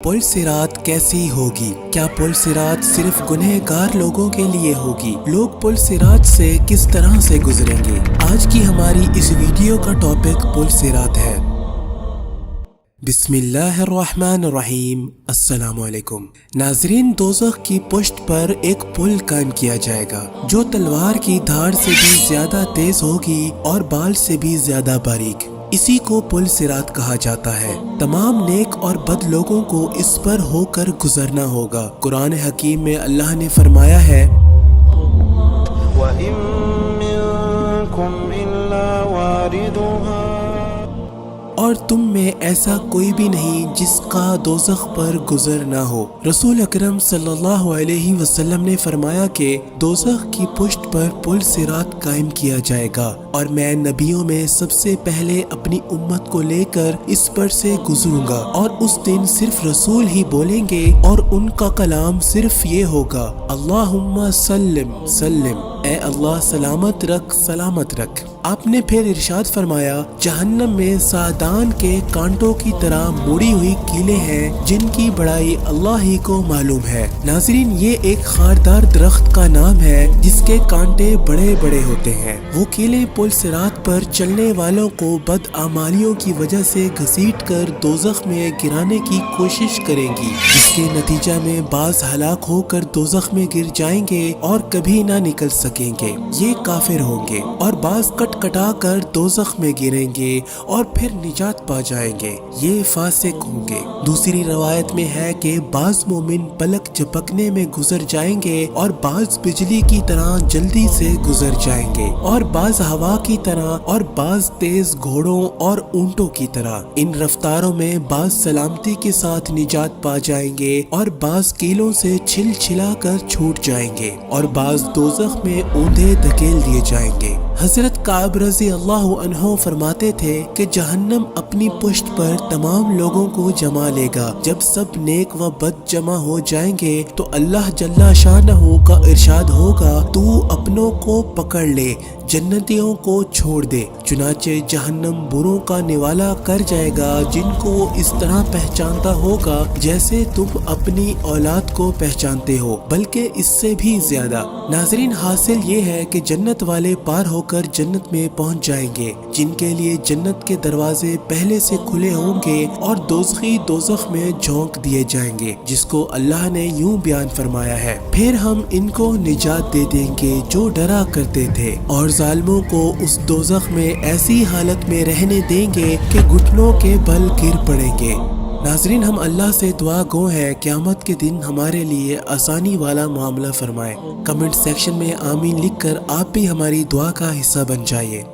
पुल सिरात कैसी होगी? क्या पुल सिरात सिर्फ गुनहगार लोगों के लिए होगी? लोग पुल सिरात से किस तरह से गुजरेंगे? आज की हमारी इस वीडियो का टॉपिक पुल सिरात है। बिस्मिल्लाहिर्रहमानिर्रहीम। अस्सलामु अलैकुम। नाजरीन, दोज़ख की पुष्ट पर एक पुल कायम किया जाएगा जो तलवार की धार से भी ज्यादा तेज होगी और बाल से भी ज्यादा बारीक। इसी को पुल सिरात कहा जाता है। तमाम नेक और बद लोगों को इस पर होकर गुजरना होगा। कुरान हकीम में अल्लाह ने फरमाया है, वइन मिनकुम इल्ला वारिदुहा, और तुम में ऐसा कोई भी नहीं जिसका दोज़ख पर गुजर ना हो। रसूल अकरम सल्लल्लाहु अलैहि वसल्लम ने फरमाया कि दोज़ख की पुष्ट पर पुल सिरात कायम किया जाएगा और मैं नबियों में सबसे पहले अपनी उम्मत को लेकर इस पर से गुजरूंगा और उस दिन सिर्फ रसूल ही बोलेंगे और उनका कलाम सिर्फ ये होगा, अल्लाहुम्मा सल्लिम सल्लिम, ए अल्लाह सलामत रख सलामत रख। आपने फिर इरशाद फरमाया, जहन्नम में सादान के कांटों की तरह मुड़ी हुई कीलें हैं जिनकी बड़ाई अल्लाह ही को मालूम है। नाजरीन, ये एक खारदार दरख्त का नाम है जिसके कांटे बड़े बड़े होते हैं। वो कीलें पुल सिरात पर चलने वालों को बदआमालियों की वजह से घसीट कर दोज़ख में गिराने की कोशिश करेंगी, जिसके नतीजा में बाज हलाक होकर दोज़ख में गिर जाएंगे और कभी ना निकल सकेंगे। ये काफिर होंगे और बाज कटा कर दोज़ख में गिरेंगे और फिर निजात पा जाएंगे। ये फासिक होंगे। दूसरी रवायत में है कि बाज मोमिन पलक झपकने में गुजर जाएंगे और बाज बिजली की तरह जल्दी से गुजर जाएंगे और बाज हवा की तरह और बाज तेज घोड़ों और ऊंटों की तरह। इन रफ्तारों में बाज सलामती के साथ निजात पा जाएंगे और बाज कीलों से छिला कर छूट जाएंगे और बाज दोज़ख में ऊंधे धकेल दिए जाएंगे। हजरत काब रज़ी अल्लाहु अन्हु फरमाते थे कि जहन्नम अपनी पुष्ट पर तमाम लोगों को जमा लेगा। जब सब नेक व बद जमा हो जाएंगे तो अल्लाह जल्ला शानहू का इरशाद होगा, तू अपनों को पकड़ ले, जन्नतियों को छोड़ दे। चुनाचे जहन्नम बुरों का निवाला कर जाएगा जिनको वो इस तरह पहचानता होगा जैसे तुम अपनी औलाद को पहचानते हो, बल्कि इससे भी ज्यादा। नाजरीन, हासिल ये है कि जन्नत वाले पार होकर जन्नत में पहुंच जाएंगे जिनके लिए जन्नत के दरवाजे पहले से खुले होंगे और दोज़खी दोज़ख में झोंक दिए जाएंगे, जिसको अल्लाह ने यूं बयान फरमाया है, फिर हम इनको निजात दे देंगे जो डरा करते थे और जालिमों को उस दोज़ख में ऐसी हालत में रहने देंगे कि घुटनों के बल गिर पड़ेंगे। नाजरीन, हम अल्लाह से दुआ गो है क़यामत के दिन हमारे लिए आसानी वाला मामला फरमाए। कमेंट सेक्शन में आमीन लिखकर आप भी हमारी दुआ का हिस्सा बन जाइए।